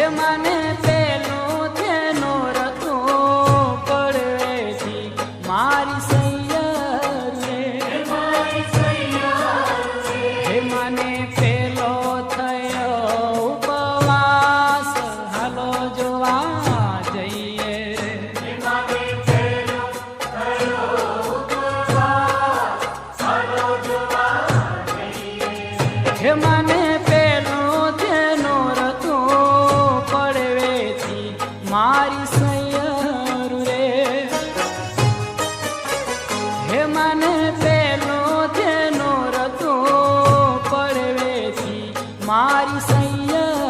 મને પેલું તેનો રતો પડવેથી મારી સૈયર રે હે મને પેલો થયો ઉપવાસ હાલો જોવા જઈએ હે મને પેલું તેનો રતો પડવેથી મારી સૈયર રે હે મને પેલો તેનો રતો પડવેથી મારી સૈયર